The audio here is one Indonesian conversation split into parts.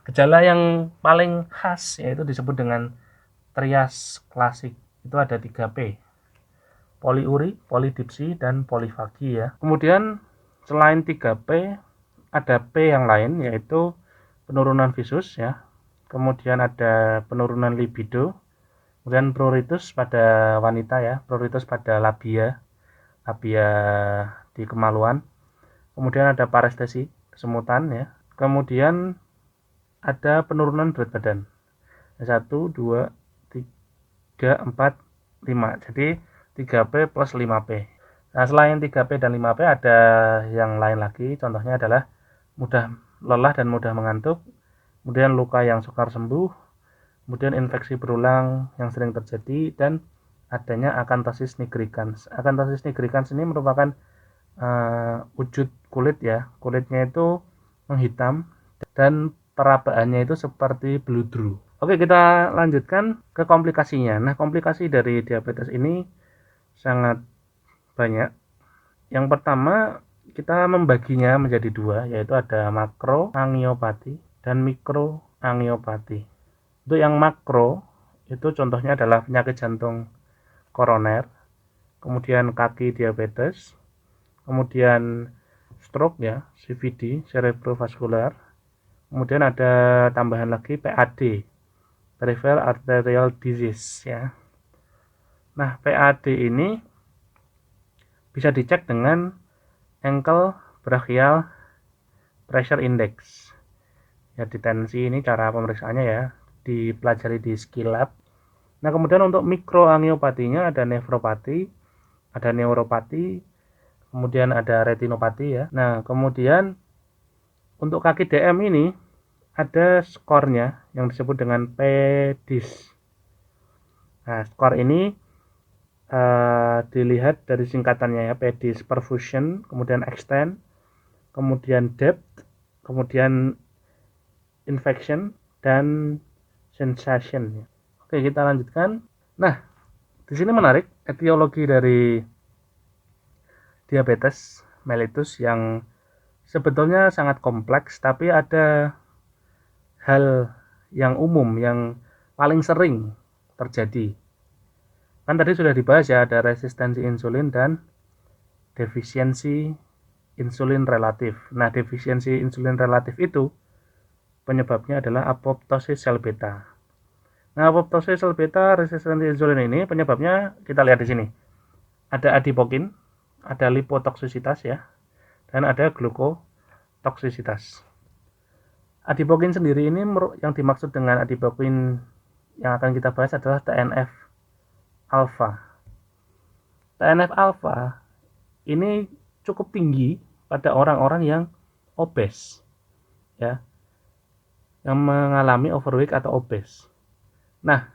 Gejala yang paling khas yaitu disebut dengan trias klasik. Itu ada 3P. Poliuri, polidipsi, dan polifagi ya. Kemudian selain 3P ada P yang lain yaitu penurunan visus ya. Kemudian ada penurunan libido. Kemudian pruritus pada wanita ya, pruritus pada labia di kemaluan. Kemudian ada parestesi, kesemutan ya. Kemudian ada penurunan berat badan. 1, 2, 3, 4, 5. Jadi 3P plus 5P. Nah, selain 3P dan 5P ada yang lain lagi. Contohnya adalah mudah lelah dan mudah mengantuk. Kemudian luka yang sukar sembuh. Kemudian infeksi berulang yang sering terjadi dan adanya akanthosis nigricans. Akanthosis nigricans ini merupakan wujud kulit ya. Kulitnya itu menghitam dan perabaannya itu seperti bludru. Oke, kita lanjutkan ke komplikasinya. Nah, komplikasi dari diabetes ini sangat banyak. Yang pertama, kita membaginya menjadi dua, yaitu ada makroangiopati dan mikroangiopati. Untuk yang makro, itu contohnya adalah penyakit jantung koroner, kemudian kaki diabetes, kemudian stroke ya, CVD, cerebrovascular, kemudian ada tambahan lagi PAD, peripheral arterial disease ya. Nah, PAD ini bisa dicek dengan ankle brachial pressure index. Ya, di tensi ini cara pemeriksaannya ya, dipelajari di skill lab. Nah, kemudian untuk mikroangiopatinya ada nefropati, ada neuropati, kemudian ada retinopati ya. Nah, kemudian untuk kaki DM ini ada skornya yang disebut dengan PDIS. Nah, skor ini dilihat dari singkatannya ya, PDIS perfusion, kemudian extend, kemudian depth, kemudian infection, dan sensation. Oke, kita lanjutkan. Nah, di sini menarik etiologi dari diabetes mellitus yang sebetulnya sangat kompleks, tapi ada hal yang umum yang paling sering terjadi. Kan tadi sudah dibahas ya, ada resistensi insulin dan defisiensi insulin relatif. Nah, defisiensi insulin relatif itu penyebabnya adalah apoptosis sel beta. Nah, apoptosis sel beta resistensi insulin ini penyebabnya kita lihat di sini. Ada adipokin, ada lipotoksisitas ya, dan ada glukotoksisitas. Adipokin sendiri ini yang dimaksud dengan adipokin yang akan kita bahas adalah TNF alfa. TNF alfa ini cukup tinggi pada orang-orang yang obes ya, yang mengalami overweight atau obes. Nah,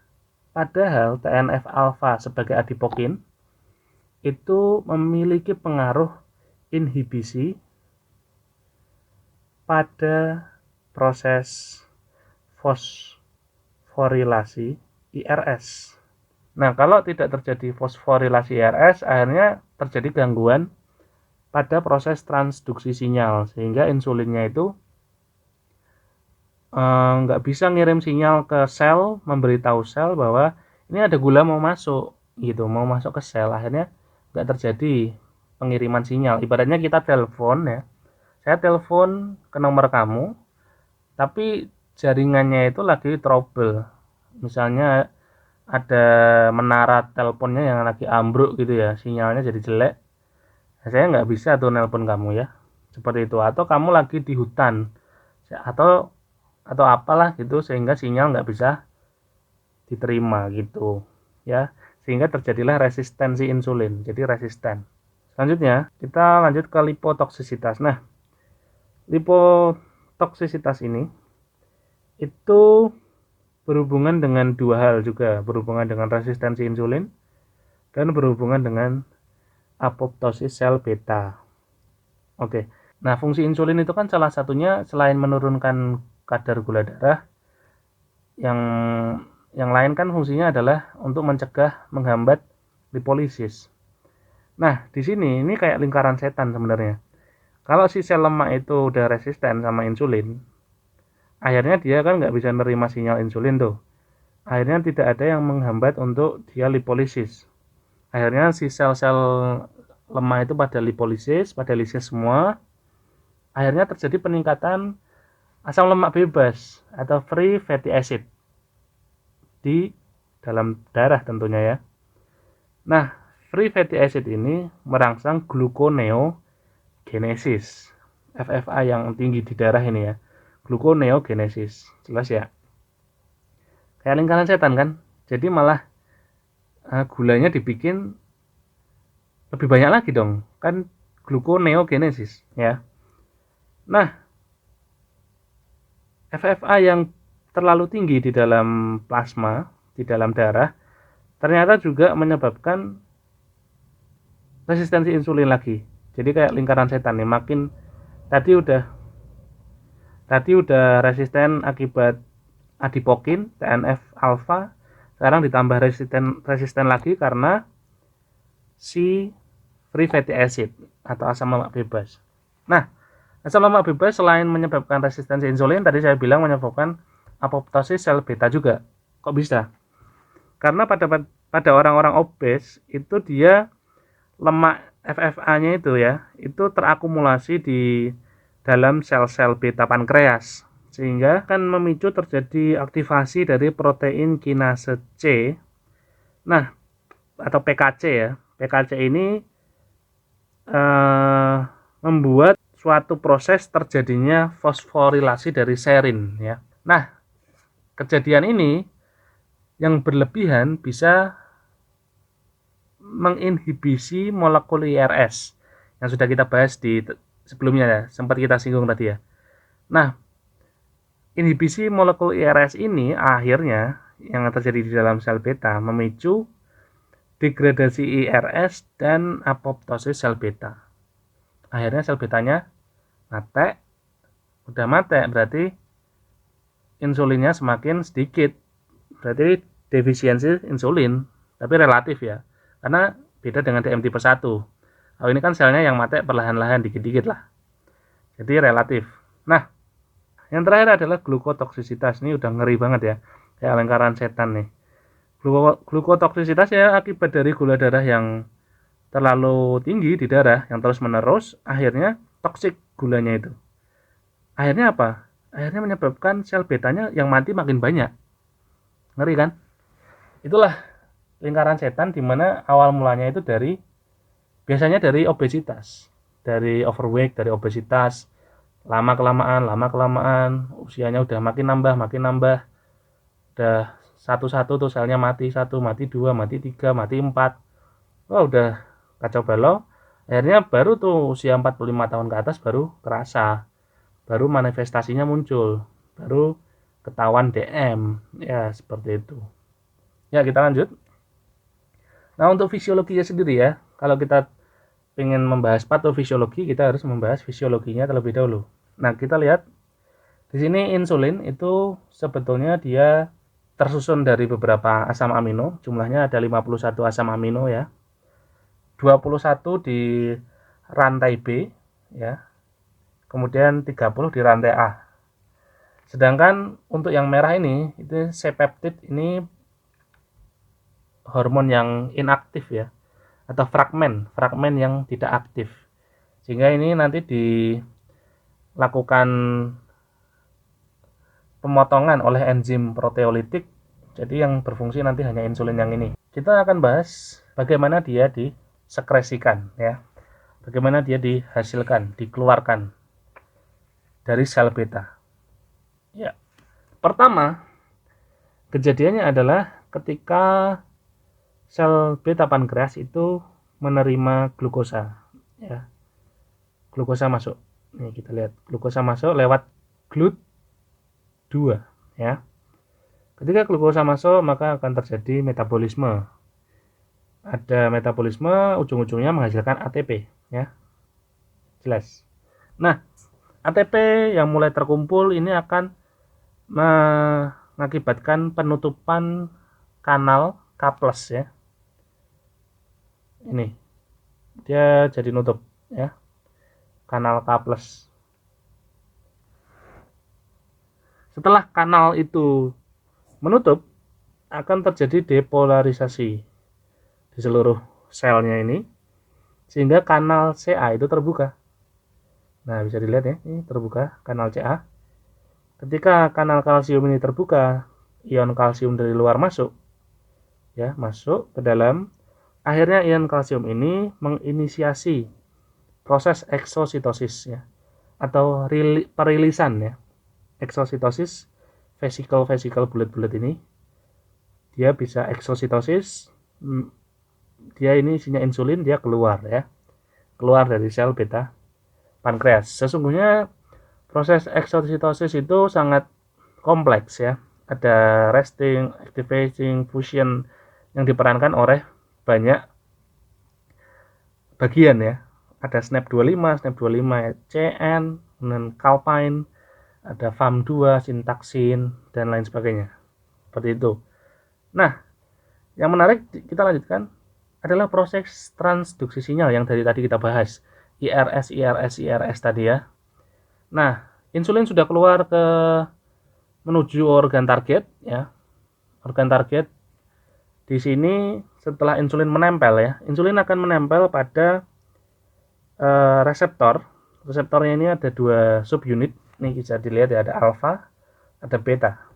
padahal TNF alfa sebagai adipokin itu memiliki pengaruh inhibisi pada proses fosforilasi IRS. Nah, kalau tidak terjadi fosforilasi IRS, akhirnya terjadi gangguan pada proses transduksi sinyal, sehingga insulinnya itu nggak bisa ngirim sinyal ke sel, memberitahu sel bahwa ini ada gula mau masuk, gitu, mau masuk ke sel. Akhirnya nggak terjadi pengiriman sinyal. Ibaratnya kita telepon ya, saya telepon ke nomor kamu, tapi jaringannya itu lagi trouble. Misalnya ada menara teleponnya yang lagi ambruk gitu ya, sinyalnya jadi jelek, saya nggak bisa tuh nelpon kamu ya, seperti itu. Atau kamu lagi di hutan atau apalah gitu, sehingga sinyal nggak bisa diterima gitu ya, sehingga terjadilah resistensi insulin, jadi resisten. Selanjutnya kita lanjut ke lipotoksisitas. Nah, lipotoksisitas ini itu berhubungan dengan dua hal juga, berhubungan dengan resistensi insulin dan berhubungan dengan apoptosis sel beta. Oke. Nah, fungsi insulin itu kan salah satunya selain menurunkan kadar gula darah, yang lain kan fungsinya adalah untuk mencegah, menghambat lipolisis. Nah, di sini ini kayak lingkaran setan sebenarnya. Kalau si sel lemak itu udah resisten sama insulin, Akhirnya dia kan nggak bisa menerima sinyal insulin tuh. Akhirnya tidak ada yang menghambat untuk dia lipolisis. Akhirnya si sel-sel lemah itu pada lisis semua. Akhirnya terjadi peningkatan asam lemak bebas atau free fatty acid di dalam darah tentunya ya. Nah, free fatty acid ini merangsang gluconeogenesis. FFA yang tinggi di darah ini ya. Gluconeogenesis. Jelas ya? Kayak lingkaran setan kan? Jadi malah gulanya dibikin lebih banyak lagi dong. Kan gluconeogenesis ya. Nah, FFA yang terlalu tinggi di dalam plasma, di dalam darah, ternyata juga menyebabkan resistensi insulin lagi. Jadi kayak lingkaran setan nih, makin tadi udah resisten akibat adipokin, TNF alfa, sekarang ditambah resisten lagi karena si free fatty acid atau asam lemak bebas. Nah, asam lemak bebas selain menyebabkan resistensi insulin, tadi saya bilang menyebabkan apoptosis sel beta juga. Kok bisa? Karena pada orang-orang obes itu dia lemak FFA-nya itu ya, itu terakumulasi di dalam sel-sel beta pankreas sehingga kan memicu terjadi aktivasi dari protein kinase C. Nah, atau PKC ya. PKC ini membuat suatu proses terjadinya fosforilasi dari serin ya. Nah, kejadian ini yang berlebihan bisa menginhibisi molekul IRS yang sudah kita bahas di sebelumnya ya, sempat kita singgung tadi ya. Nah, inhibisi molekul IRS ini akhirnya yang terjadi di dalam sel beta memicu degradasi IRS dan apoptosis sel beta. Akhirnya sel betanya mate, udah mate berarti insulinnya semakin sedikit, berarti defisiensi insulin, tapi relatif ya, karena beda dengan DM tipe 1. Kalau ini kan selnya yang mati perlahan-lahan dikit-dikit lah, jadi relatif. Nah, yang terakhir adalah glukotoksisitas. Ini udah ngeri banget ya, kayak lingkaran setan nih. Glukotoksisitas ya akibat dari gula darah yang terlalu tinggi di darah yang terus menerus, akhirnya toksik gulanya itu. Akhirnya apa? Akhirnya menyebabkan sel betanya yang mati makin banyak. Ngeri kan? Itulah lingkaran setan di mana awal mulanya itu biasanya dari obesitas, dari overweight, dari obesitas, lama kelamaan usianya udah makin nambah, udah satu tuh selnya mati, 1 mati, 2 mati, 3 mati, 4. Wah, udah kacau balau. Akhirnya baru tuh usia 45 tahun ke atas baru kerasa, baru manifestasinya muncul, baru ketahuan DM ya, seperti itu ya. Kita lanjut. Nah, untuk fisiologinya sendiri ya, kalau kita ingin membahas patofisiologi, kita harus membahas fisiologinya terlebih dahulu. Nah, kita lihat di sini insulin itu sebetulnya dia tersusun dari beberapa asam amino, jumlahnya ada 51 asam amino ya. 21 di rantai B ya. Kemudian 30 di rantai A. Sedangkan untuk yang merah ini, itu C-peptid ini hormon yang inaktif ya, atau fragmen yang tidak aktif, sehingga ini nanti dilakukan pemotongan oleh enzim proteolitik, jadi yang berfungsi nanti hanya insulin yang ini. Kita akan bahas bagaimana dia disekresikan ya, bagaimana dia dihasilkan, dikeluarkan dari sel beta ya. Pertama, kejadiannya adalah ketika sel beta pankreas itu menerima glukosa ya. Glukosa masuk. Nih kita lihat, glukosa masuk lewat GLUT2 ya. Ketika glukosa masuk, maka akan terjadi metabolisme. Ada metabolisme, ujung-ujungnya menghasilkan ATP ya. Jelas. Nah, ATP yang mulai terkumpul ini akan mengakibatkan penutupan kanal K+ ya. Ini dia jadi nutup ya, kanal K+. Setelah kanal itu menutup, akan terjadi depolarisasi di seluruh selnya ini, sehingga kanal Ca itu terbuka. Nah, bisa dilihat ya, ini terbuka kanal Ca. Ketika kanal kalsium ini terbuka, ion kalsium dari luar masuk, ya, masuk ke dalam. Akhirnya ion kalsium ini menginisiasi proses eksositosis, ya, atau perilisan, ya. Eksositosis, vesikel bulat-bulat ini, dia bisa eksositosis, dia ini isinya insulin, dia keluar, ya, keluar dari sel beta pankreas. Sesungguhnya proses eksositosis itu sangat kompleks, ya. Ada resting, activating, fusion yang diperankan oleh banyak bagian, ya. Ada SNAP25, CN, dan calpine, ada FAM2, sintaksin, dan lain sebagainya. Seperti itu. Nah, yang menarik kita lanjutkan adalah proses transduksi sinyal yang dari tadi kita bahas. IRS tadi, ya. Nah, insulin sudah keluar menuju organ target, ya. Organ target di sini setelah insulin menempel, ya. Insulin akan menempel pada reseptor. Reseptornya ini ada 2 subunit. Ini bisa dilihat ya, ada alfa, ada beta.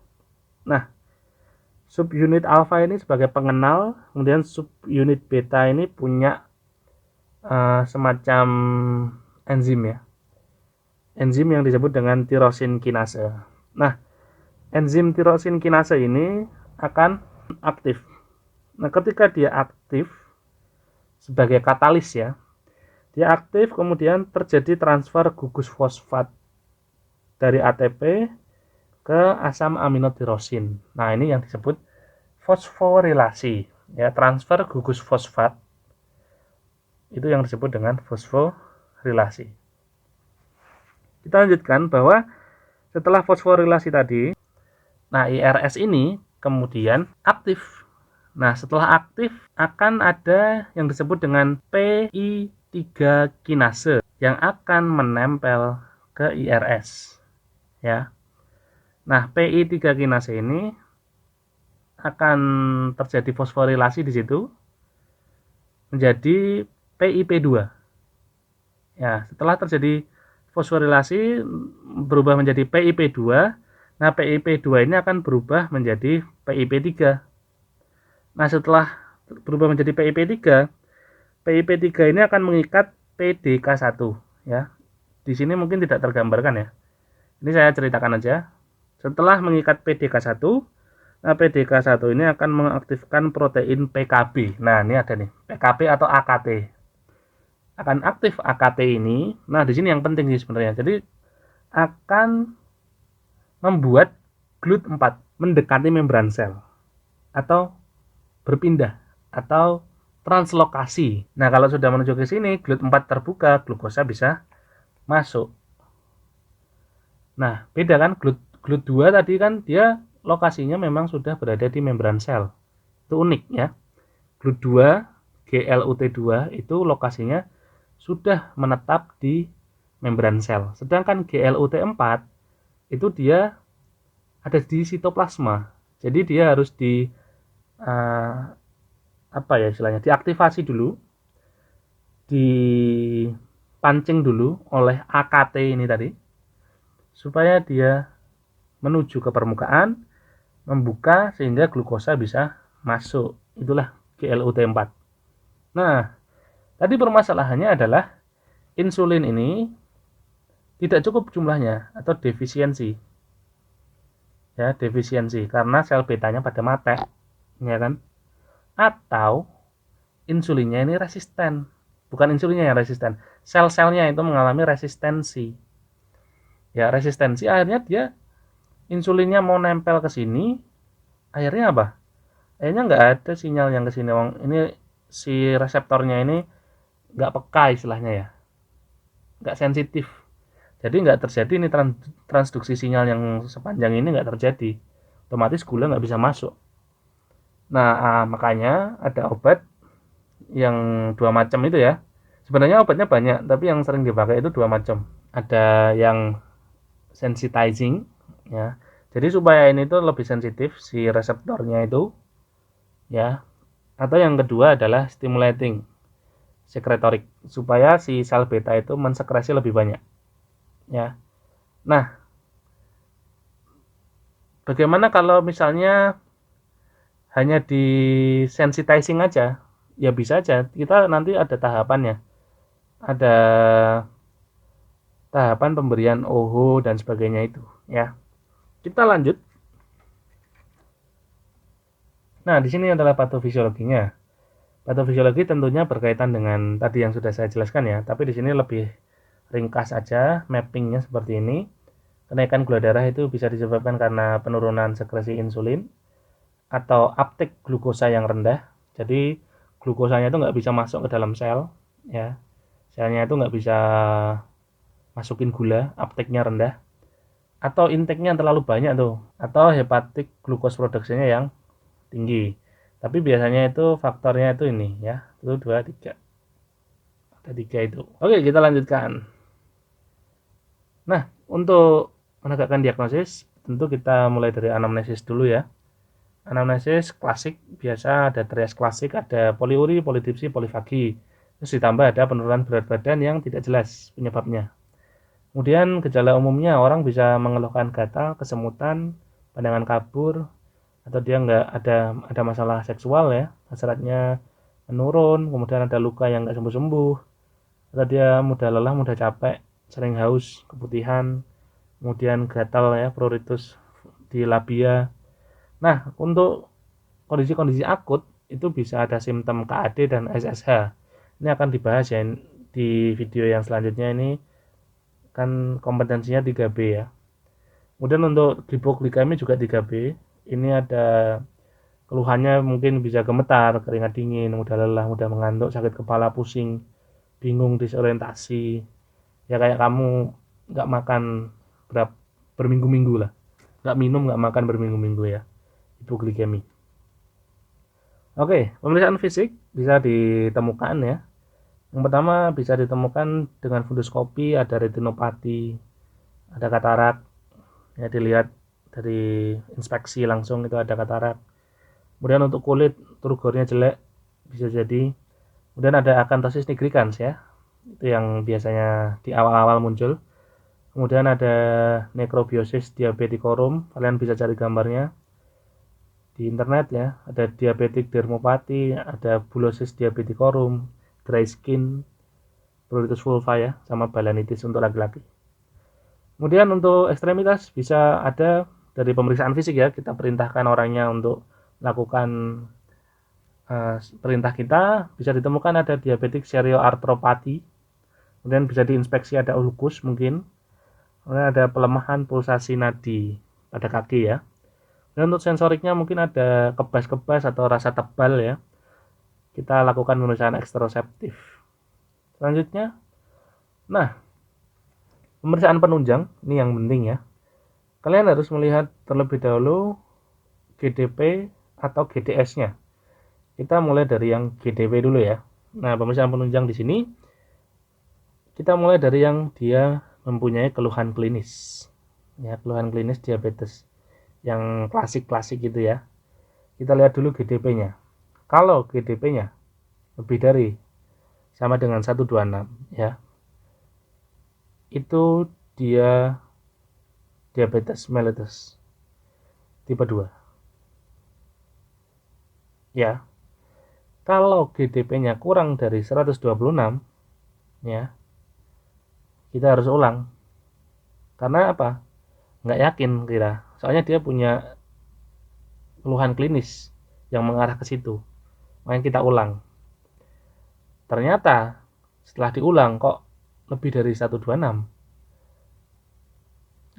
Nah, subunit alfa ini sebagai pengenal, kemudian subunit beta ini punya semacam enzim, ya. Enzim yang disebut dengan tirosin kinase. Nah, enzim tirosin kinase ini akan aktif. Nah, ketika dia aktif sebagai katalis, ya, dia aktif, kemudian terjadi transfer gugus fosfat dari ATP ke asam aminotirosin. Nah, ini yang disebut fosforilasi, ya, transfer gugus fosfat itu yang disebut dengan fosforilasi. Kita lanjutkan bahwa setelah fosforilasi tadi, nah, IRS ini kemudian aktif. Nah, setelah aktif akan ada yang disebut dengan PI3 kinase yang akan menempel ke IRS, ya. Nah, PI3 kinase ini akan terjadi fosforilasi di situ menjadi PIP2. Ya, setelah terjadi fosforilasi berubah menjadi PIP2. Nah, PIP2 ini akan berubah menjadi PIP3. Nah, setelah berubah menjadi PIP3, PIP3 ini akan mengikat PDK1, ya. Di sini mungkin tidak tergambarkan, ya. Ini saya ceritakan aja. Setelah mengikat PDK1, nah, PDK1 ini akan mengaktifkan protein PKB. Nah, ini ada nih, PKB atau AKT. Akan aktif AKT ini. Nah, di sini yang penting sih sebenarnya. Jadi akan membuat GLUT4 mendekati membran sel atau berpindah atau translokasi. Nah, kalau sudah menuju ke sini, GLUT4 terbuka, glukosa bisa masuk. Nah, beda kan, GLUT2 tadi kan dia lokasinya memang sudah berada di membran sel. Itu unik, ya. GLUT2, GLUT2 itu lokasinya sudah menetap di membran sel. Sedangkan GLUT4 itu dia ada di sitoplasma. Jadi dia harus diaktifasi dulu, dipancing dulu oleh AKT ini tadi, supaya dia menuju ke permukaan, membuka sehingga glukosa bisa masuk. Itulah GLUT4. Nah, tadi permasalahannya adalah insulin ini tidak cukup jumlahnya atau defisiensi. Ya, defisiensi karena sel betanya pada mati, ya kan? Atau insulinnya ini resisten. Bukan insulinnya yang resisten, sel-selnya itu mengalami resistensi. Ya, resistensi akhirnya dia insulinnya mau nempel ke sini, akhirnya apa? Akhirnya nggak ada sinyal yang ke sini. Ini si reseptornya ini nggak peka istilahnya, ya, nggak sensitif. Jadi nggak terjadi ini transduksi sinyal yang sepanjang ini nggak terjadi. Otomatis gula nggak bisa masuk. Nah, makanya ada obat yang 2 macam itu, ya. Sebenarnya obatnya banyak, tapi yang sering dipakai itu 2 macam. Ada yang sensitizing, ya. Jadi supaya ini tuh lebih sensitif si reseptornya itu, ya. Atau yang kedua adalah stimulating secretory, supaya si sel beta itu mensekresi lebih banyak, ya. Nah, bagaimana kalau misalnya hanya di sensitizing aja? Ya bisa aja, kita nanti ada tahapannya. Ada tahapan pemberian OHO dan sebagainya itu, ya. Kita lanjut. Nah, di sini adalah patofisiologinya. Patofisiologi tentunya berkaitan dengan tadi yang sudah saya jelaskan ya, tapi di sini lebih ringkas aja, mappingnya seperti ini. Kenaikan gula darah itu bisa disebabkan karena penurunan sekresi insulin atau uptake glukosa yang rendah. Jadi glukosanya itu nggak bisa masuk ke dalam sel, ya. Selnya itu nggak bisa masukin gula, uptake-nya rendah. Atau intake-nya terlalu banyak tuh, atau hepatic glucose production-nya yang tinggi. Tapi biasanya itu faktornya itu ini ya, itu 2, 3. Ada 3 itu. Oke, kita lanjutkan. Nah, untuk menegakkan diagnosis, tentu kita mulai dari anamnesis dulu ya. Anamnesis klasik, biasa ada trias klasik, ada poliuri, polidipsi, polifagi. Terus ditambah ada penurunan berat badan yang tidak jelas penyebabnya. Kemudian gejala umumnya orang bisa mengeluhkan gatal, kesemutan, pandangan kabur, atau dia nggak ada masalah seksual ya, hasratnya menurun, kemudian ada luka yang nggak sembuh-sembuh, atau dia mudah lelah, mudah capek, sering haus, keputihan, kemudian gatal ya, pruritus di labia. Nah, untuk kondisi-kondisi akut itu bisa ada simptom KAD dan SSH. Ini akan dibahas ya di video yang selanjutnya, ini kan kompetensinya 3B ya. Kemudian untuk hipoglikemi juga 3B. Ini ada keluhannya mungkin bisa gemetar, keringat dingin, mudah lelah, mudah mengantuk, sakit kepala, pusing, bingung, disorientasi. Ya kayak kamu nggak makan berminggu-minggu lah. Nggak minum, nggak makan berminggu-minggu ya. Hipoglikemi. Oke, pemeriksaan fisik bisa ditemukan ya. Yang pertama bisa ditemukan dengan fundoskopi, ada retinopati, ada katarak. Ya dilihat dari inspeksi langsung itu ada katarak. Kemudian untuk kulit turgornya jelek bisa jadi. Kemudian ada akanthosis nigricans ya, itu yang biasanya di awal-awal muncul. Kemudian ada necrobiosis diabeticorum, kalian bisa cari gambarnya di internet ya. Ada diabetic dermopati, ada bullosis diabeticorum, dry skin, pruritus vulva ya, sama balanitis untuk laki-laki. Kemudian untuk ekstremitas bisa ada dari pemeriksaan fisik ya, kita perintahkan orangnya untuk melakukan perintah kita, bisa ditemukan ada diabetik serioartropati, kemudian bisa diinspeksi ada ulkus mungkin, kemudian ada pelemahan pulsasi nadi pada kaki ya. Dan untuk sensoriknya mungkin ada kebas-kebas atau rasa tebal ya, kita lakukan pemeriksaan ekstroseptif. Selanjutnya, nah pemeriksaan penunjang ini yang penting ya, kalian harus melihat terlebih dahulu GDP atau GDS-nya. Kita mulai dari yang GDP dulu ya. Nah, pemeriksaan penunjang di sini kita mulai dari yang dia mempunyai keluhan klinis. Ya, keluhan klinis diabetes yang klasik-klasik gitu ya. Kita lihat dulu GDP-nya. Kalau GDP-nya lebih dari sama dengan 126 ya. Itu dia diabetes mellitus tipe 2. Ya. Kalau GDP-nya kurang dari 126 ya, kita harus ulang. Karena apa? Nggak yakin kita. Soalnya dia punya keluhan klinis yang mengarah ke situ. Makanya kita ulang. Ternyata setelah diulang kok lebih dari 126.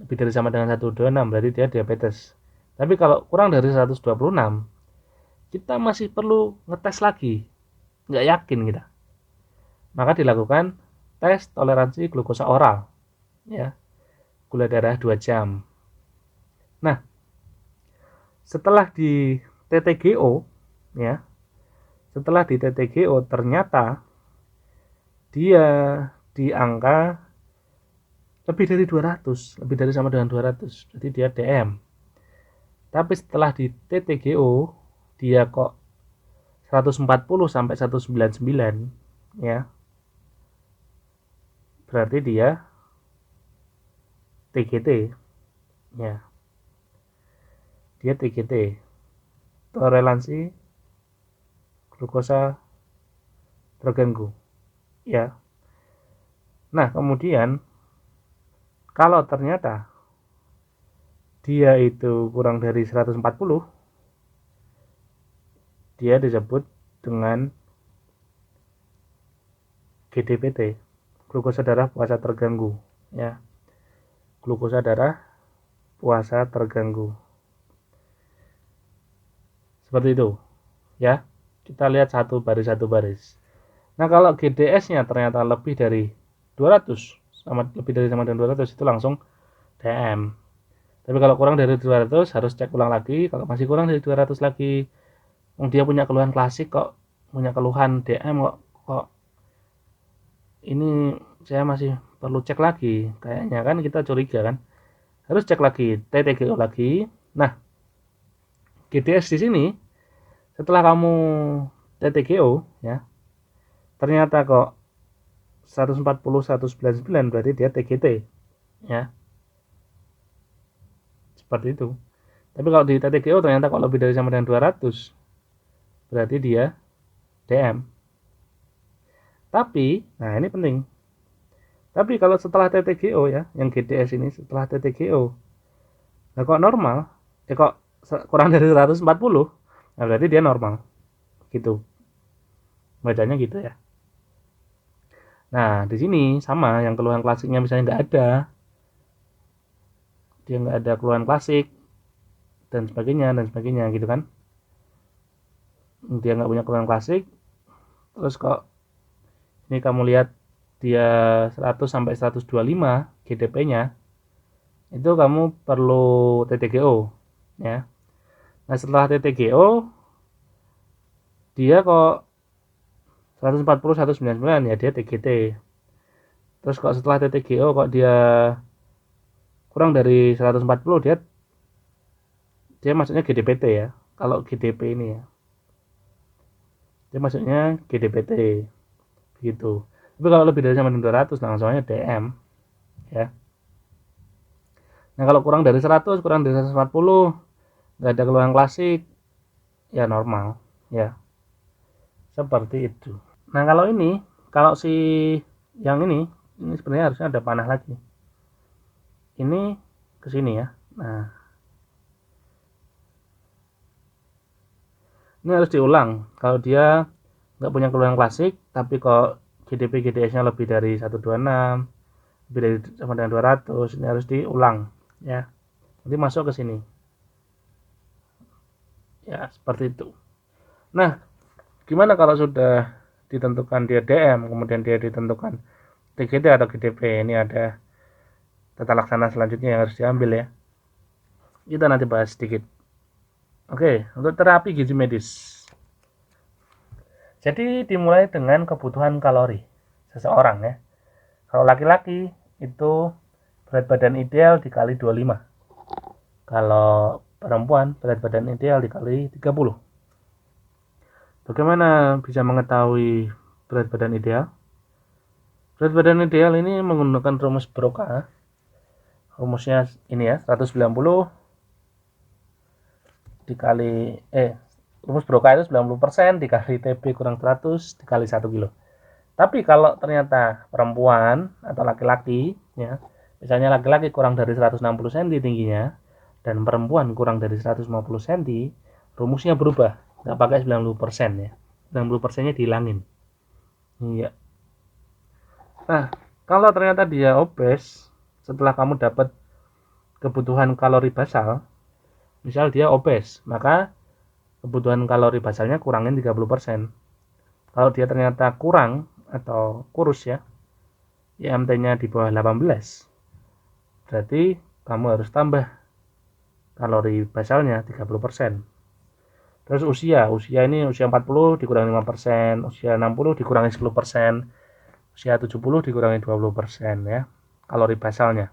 Lebih dari sama dengan 126 berarti dia diabetes. Tapi kalau kurang dari 126, kita masih perlu ngetes lagi. Nggak yakin kita. Maka dilakukan tes toleransi glukosa oral. Ya, gula darah 2 jam. Nah, setelah di TTGO ya, setelah di TTGO ternyata dia di angka lebih dari 200, lebih dari sama dengan 200. Jadi dia DM. Tapi setelah di TTGO dia kok 140 sampai 199 ya. Berarti dia TGT ya. Dia TGT. Toleransi glukosa terganggu ya. Nah, kemudian kalau ternyata dia itu kurang dari 140, dia disebut dengan GDPT, glukosa darah puasa terganggu ya. Glukosa darah puasa terganggu. Seperti itu ya. Kita lihat satu baris. Nah, kalau GDS-nya ternyata lebih dari 200 sama lebih dari sama dengan 200 itu langsung DM. Tapi kalau kurang dari 200 harus cek ulang lagi. Kalau masih kurang dari 200 lagi, dia punya keluhan klasik kok, punya keluhan DM kok ini saya masih perlu cek lagi. Kayaknya kan kita curiga kan. Harus cek lagi TTGO lagi. Nah, GDS di sini setelah kamu TTGO ya, ternyata kok 140 199 berarti dia TGT ya. Seperti itu. Tapi kalau di TTGO ternyata kok lebih dari sama dengan 200 berarti dia DM. Tapi, nah ini penting. Tapi kalau setelah TTGO ya, yang GDS ini setelah TTGO, nah kok normal, kok kurang dari 140, nah berarti dia normal. Gitu. Bacanya gitu ya. Nah, di sini sama yang keluhan klasiknya misalnya nggak ada. Dia nggak ada keluhan klasik dan sebagainya gitu kan. Dia nggak punya keluhan klasik. Terus kok ini kamu lihat dia 100 sampai 125 GDP-nya, itu kamu perlu TTGO ya. Nah, setelah TTGO dia kok 140 199 ya, dia TGT. Terus kok setelah TTGO kok dia kurang dari 140, dia maksudnya GDPT ya. Kalau GDP ini ya, dia maksudnya GDPT gitu. Tapi kalau lebih dari sama dengan 200 langsung aja DM ya. Nah, kalau kurang dari 100, kurang dari 140, nggak ada keluhan klasik, ya normal ya. Seperti itu. Nah, kalau si yang ini sebenarnya harusnya ada panah lagi. Ini ke sini ya. Nah, ini harus diulang. Kalau dia nggak punya keluhan klasik, tapi kok GDP GDS-nya lebih dari 126, lebih dari sama dengan 200, ini harus diulang ya. Nanti masuk ke sini. Ya, seperti itu. Nah, gimana kalau sudah ditentukan dia DM, kemudian dia ditentukan TGD atau GDP? Ini ada tata laksana selanjutnya yang harus diambil ya. Kita nanti bahas sedikit. Oke, untuk terapi gizi medis. Jadi dimulai dengan kebutuhan kalori seseorang ya. Kalau laki-laki itu berat badan ideal dikali 25. Kalau perempuan berat badan ideal dikali 30. Bagaimana bisa mengetahui berat badan ideal? Berat badan ideal ini menggunakan rumus Broca. Rumusnya ini ya, 190 dikali rumus Broca itu 90% dikali TB kurang 100 dikali 1 kilo. Tapi kalau ternyata perempuan atau laki-laki ya, misalnya laki-laki kurang dari 160 cm tingginya dan perempuan kurang dari 150 cm, rumusnya berubah, nggak pakai 90% ya. 90%-nya dihilangin. Iya. Nah, kalau ternyata dia obes, setelah kamu dapat kebutuhan kalori basal, misal dia obes, maka kebutuhan kalori basalnya kurangin 30%. Kalau dia ternyata kurang atau kurus ya, IMT-nya di bawah 18, berarti kamu harus tambah kalori basalnya 30%. Terus usia ini usia 40 dikurangi 5%, usia 60 dikurangi 10%, usia 70 dikurangi 20% ya kalori basalnya.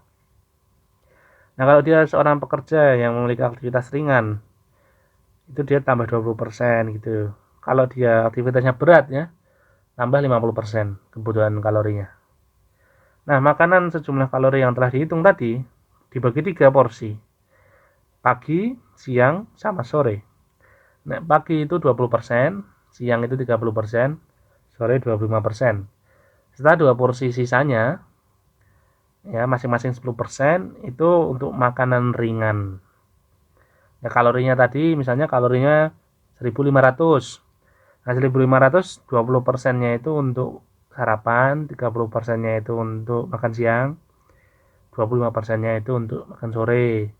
Nah, kalau dia seorang pekerja yang memiliki aktivitas ringan, itu dia tambah 20% gitu. Kalau dia aktivitasnya berat ya, tambah 50% kebutuhan kalorinya. Nah, makanan sejumlah kalori yang telah dihitung tadi dibagi 3 porsi. Pagi, siang, sama sore. Nah, pagi itu 20%, siang itu 30%, sore 25%. Setelah 2 porsi sisanya, ya masing-masing 10% itu untuk makanan ringan. Ya, kalorinya tadi misalnya kalorinya 1500. Nah, 1500 20%-nya itu untuk sarapan, 30%-nya itu untuk makan siang, 25%-nya itu untuk makan sore.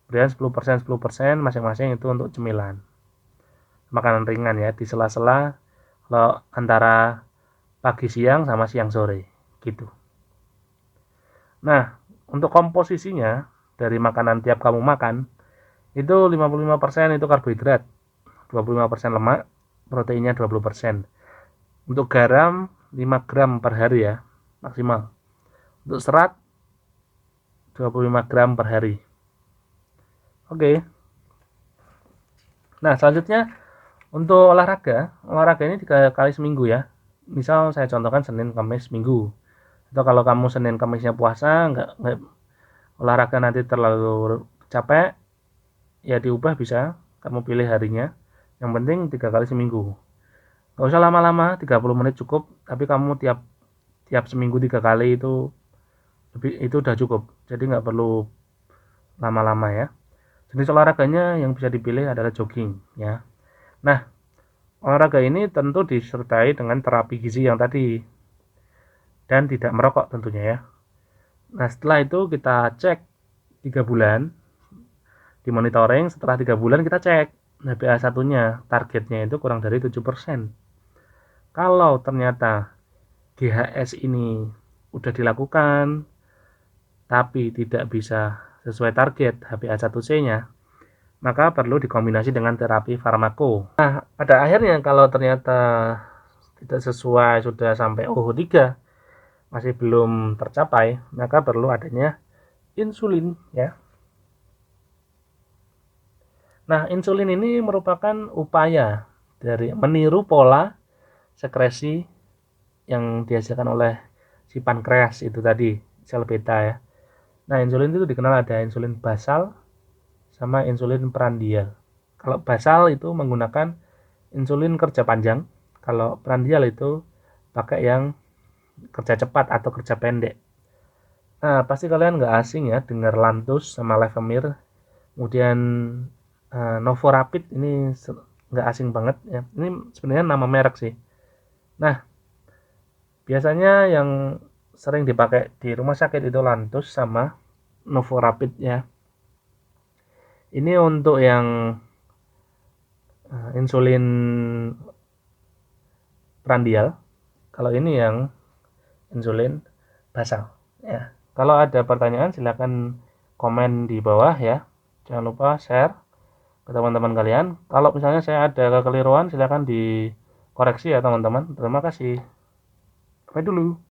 Kemudian 10% masing-masing itu untuk cemilan. Makanan ringan ya, di sela-sela kalau antara pagi siang sama siang sore gitu. Nah, untuk komposisinya dari makanan tiap kamu makan itu 55% itu karbohidrat, 25% lemak, proteinnya 20%. Untuk garam 5 gram per hari ya, maksimal. Untuk serat 25 gram per hari. Oke. Nah, selanjutnya untuk olahraga ini 3 kali seminggu ya. Misal saya contohkan Senin, Kamis, Minggu. Atau kalau kamu Senin, Kamisnya puasa, nggak olahraga nanti terlalu capek, ya diubah bisa. Kamu pilih harinya. Yang penting 3 kali seminggu. Nggak usah lama-lama, 30 menit cukup. Tapi kamu tiap seminggu 3 kali itu udah cukup. Jadi nggak perlu lama-lama ya. Jenis olahraganya yang bisa dipilih adalah jogging ya. Nah, olahraga ini tentu disertai dengan terapi gizi yang tadi dan tidak merokok tentunya ya. Nah, setelah itu kita cek 3 bulan di monitoring. Setelah 3 bulan kita cek HbA1-nya, targetnya itu kurang dari 7%. Kalau ternyata GHS ini udah dilakukan tapi tidak bisa sesuai target HbA1c-nya, maka perlu dikombinasi dengan terapi farmako. Nah, pada akhirnya kalau ternyata tidak sesuai, sudah sampai OH3 masih belum tercapai, maka perlu adanya insulin ya. Nah, insulin ini merupakan upaya dari meniru pola sekresi yang dihasilkan oleh si pankreas itu tadi, sel beta ya. Nah, insulin itu dikenal ada insulin basal sama insulin prandial. Kalau basal itu menggunakan insulin kerja panjang, kalau prandial itu pakai yang kerja cepat atau kerja pendek. Nah, pasti kalian nggak asing ya dengar Lantus sama Levemir. Kemudian Novorapid ini nggak asing banget ya. Ini sebenarnya nama merek sih. Nah, biasanya yang sering dipakai di rumah sakit itu Lantus sama Novorapid ya. Ini untuk yang insulin prandial. Kalau ini yang insulin basal ya. Kalau ada pertanyaan silakan komen di bawah ya. Jangan lupa share ke teman-teman kalian. Kalau misalnya saya ada kekeliruan silakan dikoreksi ya teman-teman. Terima kasih. Sampai dulu.